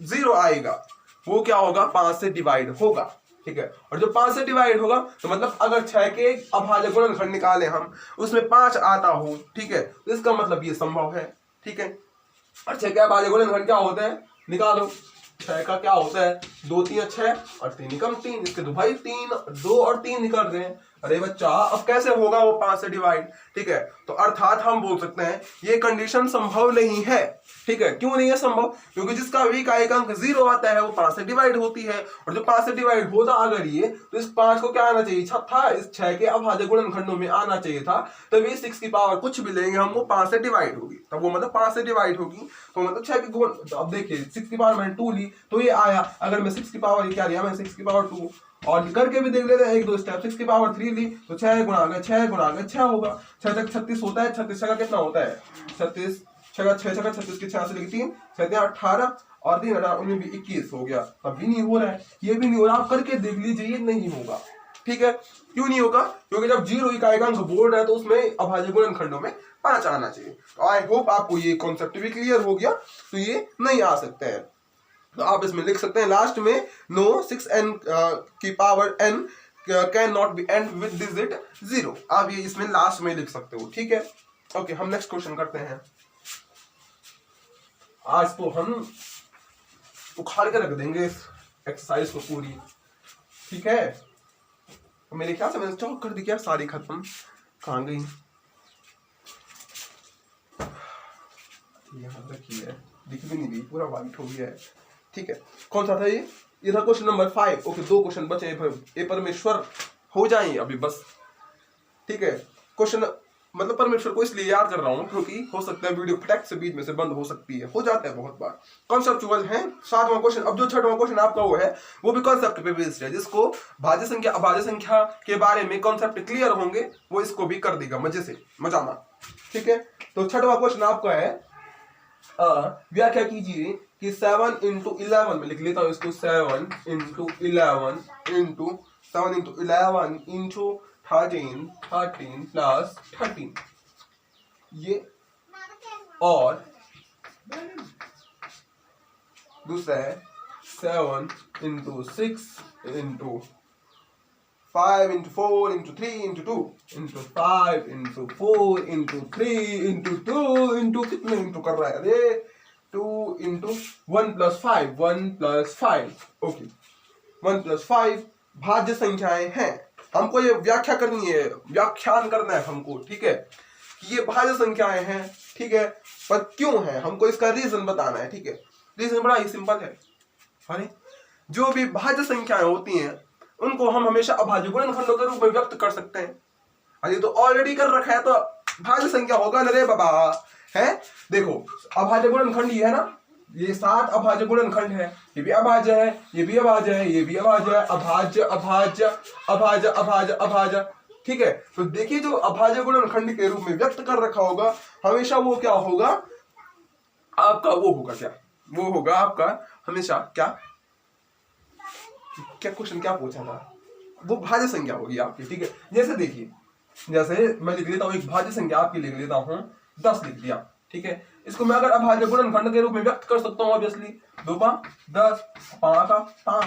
0 आएगा वो क्या होगा 5 से डिवाइड होगा, ठीक है। और जो 5 से डिवाइड होगा तो मतलब अगर 6 के अभाज्य गुणनखंड निकाले हम, उसमें 5 आता हो, ठीक है, तो इसका मतलब ये संभव है, ठीक है। और 6 के अभाज्य गुणनखंड क्या होते हैं, निकालो, 6 का क्या होता है 2 3 6 और 3 कम 3, इसके तो भाई 3 2 और 3 निकल रहे हैं। अरे बच्चा अब कैसे होगा वो 5 से डिवाइड, ठीक है। तो अर्थात हम बोल सकते हैं ये कंडीशन संभव नहीं है, ठीक है। क्यों नहीं है संभव, क्योंकि जिसका भी इकाई का अंक 0 आता है वो 5 से डिवाइड होती है, और जो 5 से डिवाइड होता अगर ये, तो इस 5 को क्या आना चाहिए था, इस 6 के अभाज्य गुणनखंडों में आना चाहिए था, तभी 6 की पावर कुछ भी लेंगे हम वो 5 से डिवाइड होगी, तब वो मतलब 5 से डिवाइड होगी, तो मतलब 6 की गुण, तो अब देखिए 6 की पावर मैंने 2 ली तो ये आया, अगर मैं 6 की पावर ये क्या लिया मैंने 6 की पावर 2, और करके भी देख लेते हैं 1 2 स्टेप, 6 की पावर 3 ली तो 6 गुणा गए 6 गुणा गए 6 होगा, 6 तक 36 होता है, 36 का कितना होता है 36, 6 6 36 के 6 से लेके 3 7 18 और 3 18 19 भी 21 हो गया, तब भी नहीं हो रहा है, ये भी नहीं हो रहा, आप करके देख लीजिए ये नहीं होगा, ठीक है। क्यों नहीं होगा, क्योंकि जब 0 इकाई का अंक बोल रहा है तो उसमें अभाज्य गुणनखंडों में 5 आना चाहिए। तो आई होप आपको ये कॉन्सेप्ट भी क्लियर हो गया, तो ये नहीं आ सकते हैं, तो आप इसमें लिख सकते हैं लास्ट में नो 6n की power n can not be and with digit 0, आप ये इसमें लास्ट में लिख सकते हो, ठीक है। ओके, हम नेक्स्ट क्वेश्चन करते हैं। आज तो हम उखाड़ के रख देंगे इस एक्सरसाइज को पूरी, ठीक है। मेरे ख्याल से मैंने स्टॉक कर दी क्या, सारी खत्म, कहाँ गई, यहाँ रखी है, दिख भी नहीं रही, पूरा वाइट हो गया है, ठीक है, कौन सा था ये था क्वेश्चन नंबर 5। ओके, 2 क्वेश्चन बचे हैं, ये परमेश्वर हो जाएंगे अभी बस। ठीक है, क्वेश्चन मतलब परमेश्वर को इसलिए याद कर रहा हूं क्योंकि हो सकता है वीडियो फटक से बीच में से बंद हो सकती है, हो जाता है बहुत बार। कॉन्सेप्चुअल है 7वां क्वेश्चन। अब जो 6वां क्वेश्चन आपका वो है, वो भी कॉन्सेप्ट पे बेस्ड है, जिसको भाज्य संख्या अभाज्य संख्या के बारे में कॉन्सेप्ट क्लियर होंगे वो इसको भी कर देगा मजे से, मजाना। ठीक है, तो 6वां क्वेश्चन आपका है, व्याख्या कीजिए कि 7 into 11 में लिख लेता हूं इसको, 7 into 11 into 7 into 11 into 13 plus 13 ये, और दूसरा है 7 into 6 into 5 into 4 into 3 into 2 into 5 into 4 into 3 into 2 into कितने into कर रहा है, अरे 2 into 1 plus 5 1 plus 5। Okay, 1 plus 5 भाज्य संख्याएं हैं। हमको ये व्याख्या करनी है, व्याख्यान करना है हमको। ठीक है, कि ये भाज्य संख्याएं हैं। ठीक है, पर क्यों है हमको इसका रीजन बताना है। ठीक है, रीजन बड़ा ही सिंपल है। अरे जो भी भाज्य संख्याएं होती हैं उनको हम हमेशा अभाज्य गुणनखंडों के रूप में व्यक्त कर सकते हैं। अरे तो ऑलरेडी कर रखा है तो भाज्य संख्या होगा ना रे बाबा, है। देखो अभाज्य गुणनखंड ये है ना, ये 7 अभाज्य गुणनखंड है, ये भी अभाज्य है, ये भी अभाज्य है, ये भी अभाज्य है, अभाज्य अभाज्य अभाज्य अभाज्य अभाज्य। ठीक है, तो देखिए जो अभाज्य गुणनखंड के रूप में व्यक्त कर रखा होगा हमेशा वो क्या होगा आपका, वो होगा क्या, वो होगा आपका हमेशा क्या क्या क्वेश्चन क्या पूछा था, वो भाज्य संख्या होगी आपकी। ठीक है, जैसे देखिए, जैसे मैं लिख लेता हूं एक भाज्य संख्या आपकी लिख लेता हूं, 10 लिख दिया। ठीक है, इसको मैं अगर अभाज्य गुणनखंड के रूप में व्यक्त कर सकता हूं ऑब्वियसली, 2 5 10 5 5।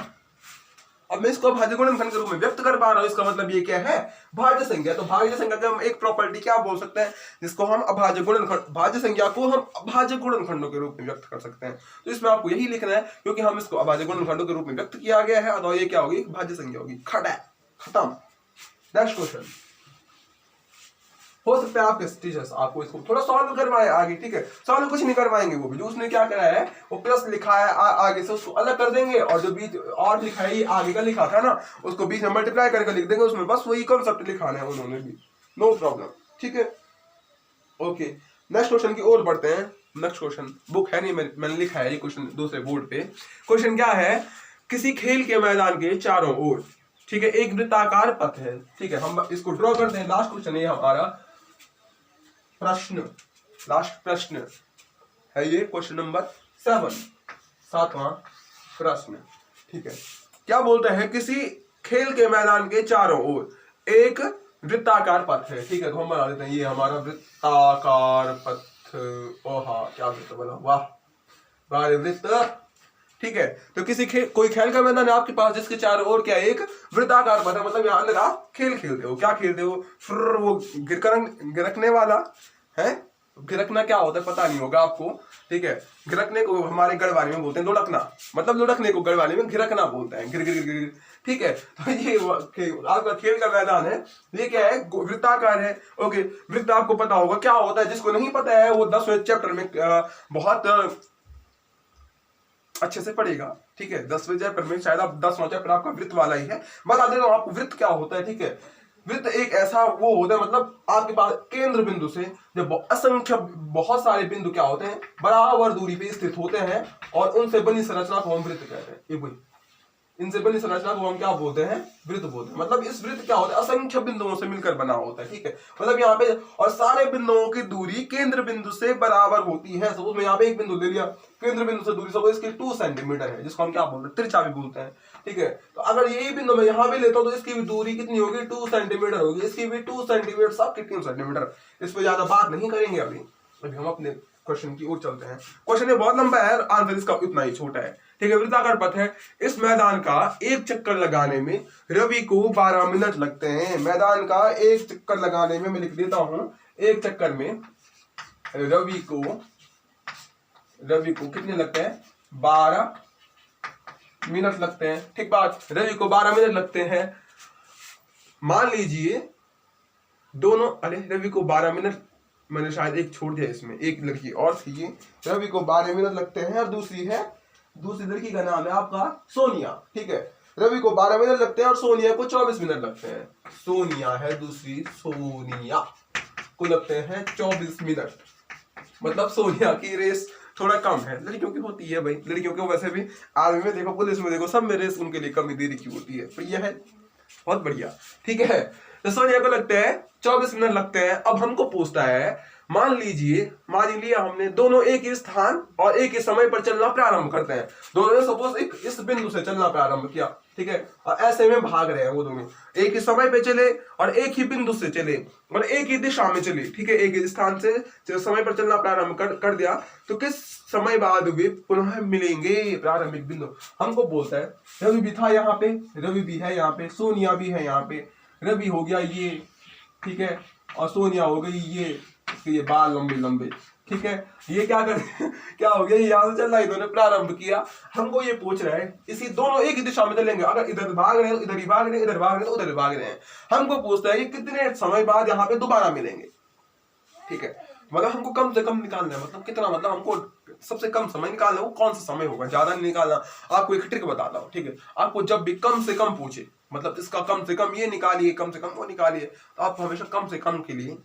अब मैं इसको अभाज्य गुणनखंड के रूप में व्यक्त कर पा रहा हूं, इसका मतलब ये क्या है, भाज्य संख्या। तो भाज्य संख्या का हम एक प्रॉपर्टी क्या बोल सकते हैं, जिसको हम अभाज्य गुणनखंड, भाज्य संख्या को हम अभाज्य गुणनखंडों के रूप में व्यक्त कर सकते हैं। तो इसमें आपको यही लिखना है, क्योंकि हम इसको अभाज्य गुणनखंडों के रूप में व्यक्त किया गया है, तो ये क्या होगी, भाज्य संख्या होगी। खत्म। Next question. हो सकता है आपके टीचर्स आपको इसको थोड़ा सॉल्व करवाए आगे। ठीक है, सॉल्व कुछ नहीं करवाएंगे, वो भी जो उसने क्या करा है वो प्लस लिखा है आगे से उसको अलग कर देंगे, और जो बीच और लिखा है ये आगे का लिखा था ना उसको बीच में मल्टीप्लाई करके लिख देंगे, उसमें बस वही कॉन्सेप्ट लिखाना है उन्होंने भी, नो प्रॉब्लम। ठीक है, ओके, नेक्स्ट क्वेश्चन की ओर बढ़ते हैं। नेक्स्ट क्वेश्चन बुक है नहीं, मैंने लिखा है ये क्वेश्चन दूसरे बोर्ड पे। क्वेश्चन क्या है, किसी खेल के मैदान के चारों ओर, ठीक है, एक वृत्ताकार पथ है। ठीक है, हम इसको ड्रॉ करते हैं। लास्ट क्वेश्चन है हमारा प्रश्न, लास्ट प्रश्न है ये, क्वेश्चन नंबर 7, 7वां प्रश्न। ठीक है, क्या बोलते हैं, किसी खेल के मैदान के चारों ओर एक वृत्ताकार पथ है। ठीक है, तो हम बना देते हैं ये हमारा वृत्ताकार पथ। ओहा क्या वृत्त बना, वाह बारे वृत्त। ठीक है, तो किसी कोई खेल का मैदान है आपके पास जिसके चारों ओर क्या एक वृत्ताकार पथ है, मतलब यहाँ अंदर आप खेल खेलते हो। क्या खेलते हो, वो गिरकने वाला है। गिरकना क्या होता है पता नहीं होगा आपको। ठीक है, गिरकने को हमारे गढ़वाली में बोलते हैं लुढ़कना, मतलब लुढ़कने को गढ़वाली में गिरकना बोलते हैं, गिर गिर गिर गिर। ठीक है, तो ये आपका खेल का मैदान है, ये क्या है, वृत्ताकार है। ओके, वृत्त आपको पता होगा क्या होता है, जिसको नहीं पता है वो 10वें चैप्टर में बहुत अच्छे से पढ़ेगा। ठीक है, 10वें चैप्टर में शायद आप 10वां चैप्टर आपका वृत्त वाला ही है, बता देता हूं आपको वृत्त क्या होता है। ठीक है, वृत्त एक ऐसा वो होता है, मतलब आपके पास केंद्र बिंदु से जब असंख्य बहुत सारे बिंदु क्या होते हैं बराबर दूरी पे स्थित होते हैं, और उनसे बनी संरचना को हम वृत्त कहते हैं। ये वही, इनसे बनी संरचना को हम क्या बोलते हैं, वृत्त बोलते हैं। मतलब इस वृत्त क्या होता है, असंख्य बिंदुओं से मिलकर बना होता है। ठीक है, मतलब यहाँ पे और सारे बिंदुओं की दूरी केंद्र बिंदु से बराबर होती है। सपोज मैं यहाँ पे एक बिंदु ले लिया, केंद्र बिंदु से दूरी सपोज इसकी 2 सेंटीमीटर है, जिसको हम क्या बोलते हैं, त्रिज्या भी बोलते हैं। ठीक है, तो अगर यही बिंदु मैं यहाँ भी लेता हूँ तो इसकी भी दूरी कितनी होगी, 2 सेंटीमीटर होगी, इसकी भी 2 सेंटीमीटर, सबकी 3 सेंटीमीटर। इस पर ज्यादा बात नहीं करेंगे अभी हम अपने क्वेश्चन की ओर चलते हैं। क्वेश्चन ये बहुत लंबा है, आंसर इसका इतना ही छोटा है। ठीक है, वृत्ताकार पथ है, इस मैदान का एक चक्कर लगाने में रवि को 12 मिनट लगते हैं। मैदान का एक चक्कर लगाने में मैं लिख देता हूं, एक चक्कर में रवि को कितने लगते हैं, 12 मिनट लगते हैं। ठीक बात, रवि को 12 मिनट लगते हैं। मान लीजिए दोनों, अरे रवि को 12 मिनट, मैंने शायद एक छोड़ दिया इसमें, एक लड़की और थी, ये रवि को 12 मिनट लगते हैं और दूसरी है दूसरी लड़की का नाम है आपका सोनिया, ठीक है। रवि को 12 मिनट लगते हैं और सोनिया को 24 मिनट लगते हैं। सोनिया है दूसरी, सोनिया को लगते हैं 24 मिनट। मतलब सोनिया की रेस थोड़ा कम है, लड़कियों की होती है भाई, लड़कियों को वैसे भी आर्मी में देखो, पुलिस में देखो, सब में रेस उनके लिए कम ही देरी की होती है। तो यह है बहुत बढ़िया, ठीक है। तो सोनिया को लगते हैं 24 मिनट लगते हैं। अब हमको पूछता है, मान लिया हमने दोनों एक ही स्थान और एक ही समय पर चलना प्रारंभ करते हैं। दोनों ने सपोज एक इस बिंदु से चलना प्रारंभ किया, ठीक है, और ऐसे में भाग रहे हैं वो दोनों, एक ही समय पे चले और एक ही बिंदु से चले और एक ही दिशा में चले, ठीक है। एक ही स्थान से समय पर चलना प्रारंभ कर दिया तो किस समय बाद वे पुनः मिलेंगे प्रारंभिक बिंदु। हमको बोलता है रवि भी था यहाँ पे, रवि भी है यहाँ पे, सोनिया भी है यहाँ पे। रवि हो गया ये, ठीक है, और सोनिया हो गई ये बाल लंबे लंबे, ठीक है। ये क्या कर क्या हो गया, यहाँ से चल रहा है, इन्होंने प्रारंभ किया। हमको ये पूछ रहा है इसी दोनों एक ही दिशा में चलेंगे, अगर इधर भाग रहे हैं तो इधर ही भाग रहे हैं, इधर भाग रहे हैं तो उधर भाग रहे हैं। हमको पूछता है ये कितने समय बाद यहाँ पे दोबारा मिलेंगे, ठीक है। मतलब हमको कम से कम निकालना है, मतलब कितना, मतलब हमको सबसे कम समय निकालना है, वो कौन सा समय होगा, ज्यादा नहीं निकालना। आपको एक ट्रिक बताता हूँ, ठीक है। आपको जब भी कम से कम पूछे, मतलब इसका कम से कम ये निकालिए, कम से कम वो निकालिए, तो आपको हमेशा कम से कम के लिए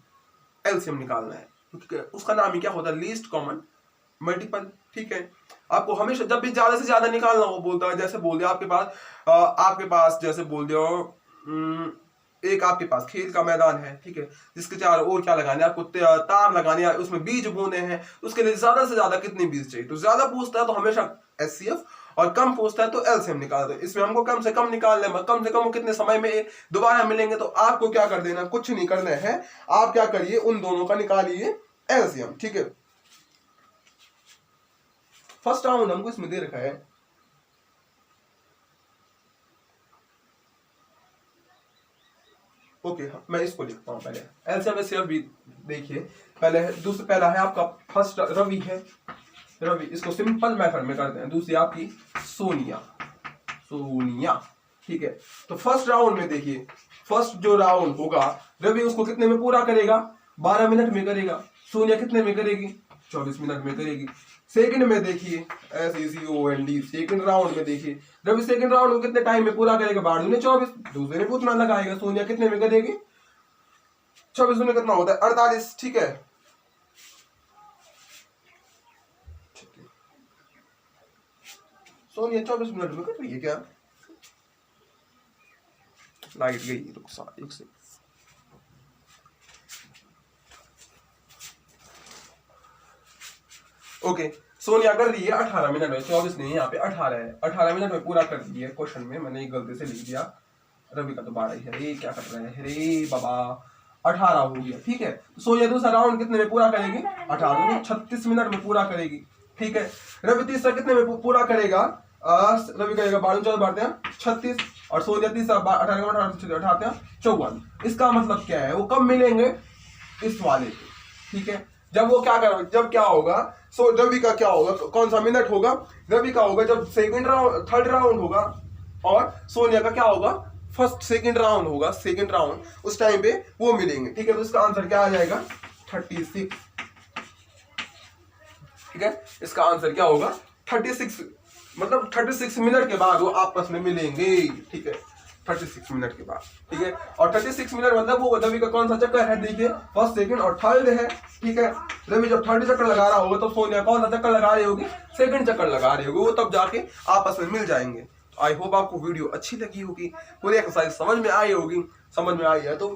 एलसीएम निकालना है, क्योंकि उसका नाम ही क्या होता है, लीस्ट कॉमन मल्टीपल, ठीक है। आपको हमेशा जब भी ज्यादा से ज्यादा निकालना हो, बोलता है जैसे बोल दिया आपके पास जैसे बोल दिया एक आपके पास खेल का मैदान है, ठीक है, जिसके चारों ओर क्या लगाने, आपको तार लगाने हैं, उसमें बीज बोने हैं, उसके लिए ज्यादा से ज्यादा कितने बीज चाहिए। तो ज्यादा पूछता है तो हमेशा एचसीएफ, और कम पूछता है तो एलसीएम निकाल दो। इसमें हमको कम से कम निकालना है, कम से कम वो कितने समय में दोबारा मिलेंगे। तो आपको क्या कर देना, कुछ नहीं करना है, आप क्या करिए, उन दोनों का निकालिए एलसीएम, ठीक है। फर्स्ट राउंड हमको इसमें दे रखा है, ओके, मैं इसको लिखता हूं पहले, एलसीएम एचसीएफ भी देखिए। पहला है आपका फर्स्ट रवि है, रवि, इसको सिंपल मेथड में करते हैं। दूसरी आपकी सोनिया, ठीक है। तो फर्स्ट राउंड में देखिए, फर्स्ट जो राउंड होगा, रवि उसको कितने में पूरा करेगा, 12 मिनट में करेगा। सोनिया कितने में करेगी, 24 मिनट में करेगी। सेकंड में देखिए, SECOND, सेकंड राउंड में देखिए, रवि सेकंड राउंड में कितने टाइम में पूरा करेगा, 12 ने 24, दूसरे ने उतना लगाएगा। सोनिया कितने में करेगी, 24 में कितना होता है, 48, ठीक है। सोनिया 24 मिनट में कर रही है क्या, लाइट गई, रुक सा एक से। ओके, सोनिया कर रही है 18 मिनट में, 24 नहीं, यहाँ पे 18 है, 18 मिनट में पूरा कर दी है। क्वेश्चन में मैंने एक गलती से लिख दिया, रवि का तो 12 ही है। ये क्या कर रहे हैं रे बाबा, 18 हो गया, ठीक है। तो सोनिया दूसरा राउंड कितने में पूरा करेगी, 18 36 मिनट में पूरा करेगी, ठीक है। रवि तीसरा कितने में पूरा करेगा, रवि करेगा 12 14 बांटते हैं 36, और सोनिया तीसरा 18 अठारते हैं 54। इसका मतलब क्या है, वो कब मिलेंगे, इस वाले पे, ठीक है। जब वो क्या कर, जब क्या होगा, सो रवि का क्या होगा, कौन सा मिनट होगा, रवि का होगा जब थर्ड राउंड होगा, और सोनिया का क्या होगा, फर्स्ट सेकंड राउंड होगा, सेकंड राउंड, उस टाइम पे वो मिलेंगे, ठीक है। तो इसका आंसर क्या आ जाएगा, 36, ठीक है। इसका आंसर क्या होगा, 36, मतलब 36 मिनट के बाद वो आपस में मिलेंगे, ठीक है, 36 मिनट के बाद, ठीक है। और 36 मिनट मतलब वो रवि का कौन सा चक्कर है, देखिए फर्स्ट सेकंड और थर्ड है, ठीक है। रवि जब थर्ड चक्कर लगा रहा होगा तो सोनिया कौन सा चक्कर लगा रही होगी, सेकंड चक्कर लगा रही होगी, वो तब जाके आपस में मिल जाएंगे। तो आई होप आपको वीडियो अच्छी लगी होगी, पूरी एक्सरसाइज समझ में आई होगी। समझ में आई है तो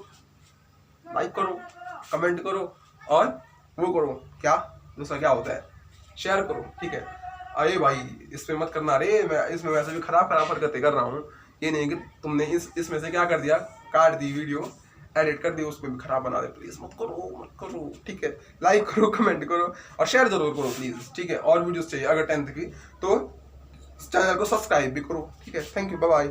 लाइक करो, कमेंट करो, और वो करो, क्या दूसरा क्या होता है, शेयर करो, ठीक है। अरे भाई इसमें मत करना रे, मैं इसमें वैसे भी खराब हरकतें कर रहा हूँ, ये नहीं कि तुमने इसमें से क्या कर दिया, काट दी वीडियो, एडिट कर दी, उसमें भी खराब बना दे। प्लीज मत करो, ठीक है। लाइक करो, कमेंट करो, और शेयर जरूर करो प्लीज, ठीक है। और वीडियोस चाहिए अगर 10th की तो चैनल को सब्सक्राइब भी करो, ठीक है। Thank you, bye bye.